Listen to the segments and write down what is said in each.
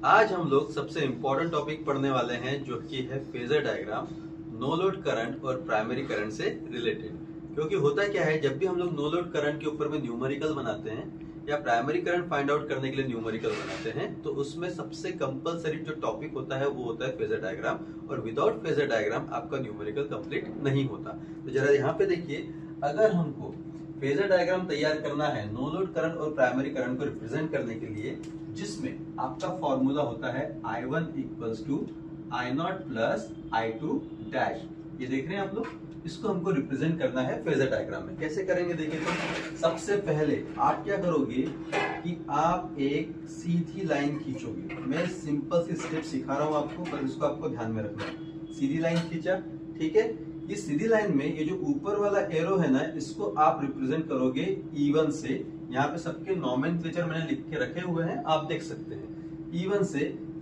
आज हम लोग सबसे इम्पोर्टेंट टॉपिक पढ़ने वाले हैं जो कि है phasor diagram, no load current और प्राइमरी करंट से रिलेटेड। क्योंकि होता क्या है, जब भी हम लोग नो लोड करंट के ऊपर में न्यूमेरिकल बनाते हैं या प्राइमरी करंट फाइंड आउट करने के लिए न्यूमेरिकल बनाते हैं, तो उसमें सबसे कंपलसरी जो टॉपिक होता है वो होता है फेजर डायग्राम। और विदाउट फेजर डायग्राम आपका न्यूमेरिकल कंप्लीट नहीं होता। तो जरा यहाँ पे देखिए, अगर हमको फेजर डायग्राम तैयार करना है नो लोड करंट और प्राइमरी करंट को रिप्रेजेंट करने के लिए, जिसमें आपका फॉर्मूला होता है I1 equals to I0 plus I2 dash. ये देख रहे हैं आप लोग, इसको हमको रिप्रेजेंट करना है फेजर डायग्राम में। कैसे करेंगे देखिए, तो सबसे पहले आप क्या करोगे कि आप एक सीधी लाइन खींचोगे। मैं सिंपल सी स्टेप सिखा रहा हूं आपको, पर इसको आपको ध्यान में रखना है। सीधी लाइन खींचा, ठीक है। इस सीधी लाइन में ये जो ऊपर वाला एरो है ना, इसको आप रिप्रेजेंट करोगे E1 से। यहाँ पे सबके नोमेनक्लेचर मैंने लिख के रखे हुए हैं, आप देख सकते हैं। E1 से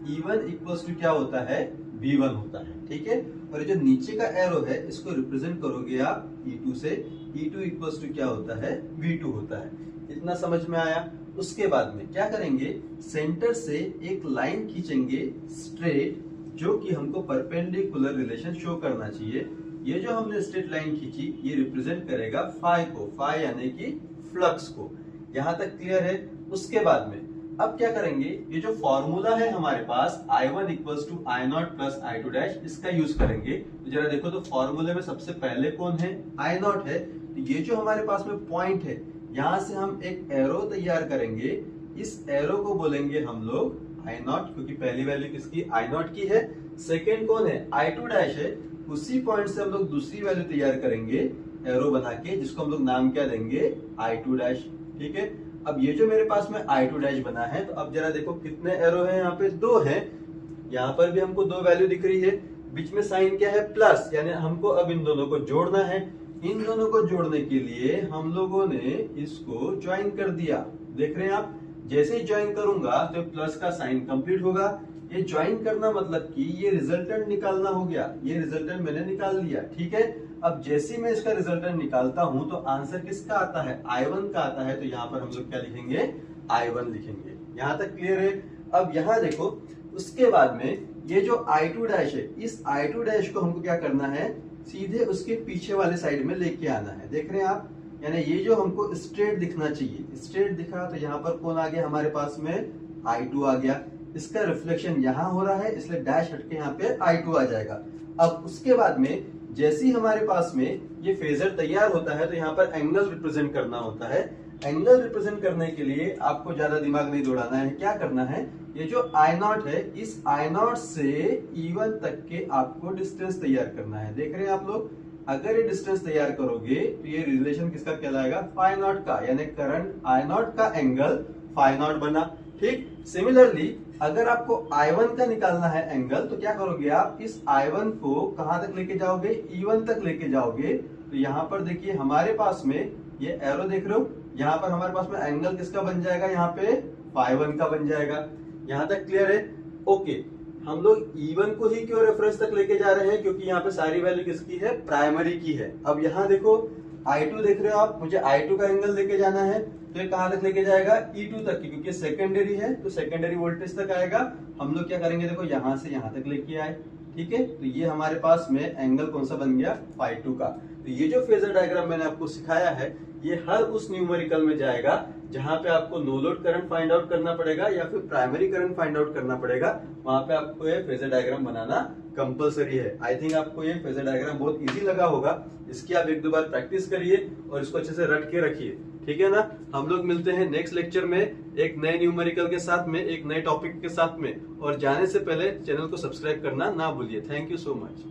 E1 इक्वल्स टू क्या होता है, V1 होता है, ठीक है। और ये जो नीचे का एरो है, इसको रिप्रेजेंट करोगे आप E2 से। E2 इक्वल्स टू क्या होता है, V2 होता है। इतना समझ में आया। उसके बाद में क्या करेंगे, सेंटर से एक लाइन खींचेंगे स्ट्रेट, जो कि हमको परपेंडिकुलर रिलेशन शो करना चाहिए। ये जो हमने स्ट्रेट लाइन खींची, ये रिप्रेजेंट करेगा फाई को, फाई यानी कि फ्लक्स को। यहां तक क्लियर है। उसके बाद में अब क्या करेंगे, ये जो फॉर्मूला है हमारे पास I1 equals to I0 plus I2 dash, इसका यूज करेंगे। तो जरा देखो, तो फॉर्मूले में सबसे पहले कौन है, I0 है। तो ये जो हमारे पास में पॉइंट है, यहां से हम एक एरो तैयार करेंगे। इस एरो को बोलेंगे हम लोग I0, क्योंकि पहली वैल्यू किसकी, I0 की है। सेकेंड कौन है, I2 डैश है। उसी पॉइंट से हम लोग दूसरी वैल्यू तैयार करेंगे एरो बना के, जिसको हम लोग नाम क्या देंगे, I2 डैश, ठीक है। अब ये जो मेरे पास में I2 डैश बना है, तो अब जरा देखो कितने एरो हैं, यहाँ पे 2 हैं। यहाँ पर भी हमको 2 वैल्यू दिख रही है। बीच में साइन क्या है, प्लस, यानी हमको अब इन दोनों को जोड़ना है। इन दोनों को जोड़ने के लिए हम लोगों ने इसको ज्वाइन कर दिया। देख रहे हैं आप, जैसे ही ज्वाइन करूंगा तो प्लस का साइन कंप्लीट होगा। ये ज्वाइन करना मतलब कि ये रिजल्टेंट निकालना हो गया। ये रिजल्टेंट मैंने निकाल लिया, ठीक है। अब जैसे मैं इसका रिजल्टेंट निकालता हूं, तो आंसर किसका आता है, I1 का आता है। तो यहाँ पर हम लोग क्या लिखेंगे, I1 लिखेंगे। यहां तक क्लियर है। अब यहाँ देखो, उसके बाद में ये जो I2 डैश है, इस I2 डैश को हमको क्या करना है, सीधे उसके पीछे वाले साइड में लेके आना है। देख रहे हैं आप, यानी ये जो हमको स्ट्रेट दिखना चाहिए, स्ट्रेट दिखा, तो यहाँ पर कौन आ गया हमारे पास में, I2 आ गया। इसका रिफ्लेक्शन यहाँ हो रहा है, इसलिए डैश हटके यहाँ पे I2 आ जाएगा। अब उसके बाद में जैसे ही हमारे पास में ये फेजर तैयार होता है, तो यहाँ पर एंगल रिप्रेजेंट करना होता है। एंगल रिप्रेजेंट करने के लिए आपको ज्यादा दिमाग नहीं दौड़ाना है। क्या करना है, ये जो I0 है, इस I0 से E1 तक के आपको डिस्टेंस तैयार करना है। देख रहे हैं आप लोग, अगर ये डिस्टेंस तैयार करोगे तो ये रिलेशन किसका कहलाएगा, φ0 का, यानी करंट I0 का एंगल φ0 बना, ठीक। सिमिलरली अगर आपको I1 का निकालना है एंगल, तो क्या करोगे आप, इस I1 को कहां तक लेके जाओगे, E1 तक लेके जाओगे। तो यहाँ पर देखिए हमारे पास में ये एरो देख रहे हो, यहाँ पर हमारे पास में एंगल किसका बन जाएगा, यहाँ पे φ1 का बन जाएगा। यहाँ तक क्लियर है, ओके। हम लोग E1 को ही क्यों रेफरेंस तक लेके जा रहे हैं, क्योंकि यहाँ पे सारी वैल्यू किसकी है, प्राइमरी की है। अब यहाँ देखो I2 देख रहे हो आप, मुझे I2 का एंगल लेके जाना है, तो ये कहां तक लेके जाएगा, E2 तक की, क्योंकि सेकेंडरी है तो सेकेंडरी वोल्टेज तक आएगा। हम लोग क्या करेंगे, देखो यहां से यहां तक लेके आए, ठीक है। तो ये हमारे पास में एंगल कौन सा बन गया, φ2 का। तो ये जो फेजर डायग्राम मैंने आपको सिखाया है, ये हर उस न्यूमेरिकल में जाएगा जहां पे आपको no load current find out करना पड़ेगा या फिर प्राइमरी करंट फाइंड आउट करना पड़ेगा। वहां पे आपको ये फेजर डायग्राम बनाना कंपलसरी है। आई थिंक आपको ये फेजर डायग्राम बहुत इजी लगा होगा। इसकी आप 1-2 बार प्रैक्टिस करिए और इसको अच्छे से रट के रखिए, ठीक है ना। हम लोग मिलते हैं नेक्स्ट लेक्चर में एक नए न्यूमेरिकल के साथ में, एक नए टॉपिक के साथ में। और जाने से पहले चैनल को सब्सक्राइब करना ना भूलिए। Thank you so much.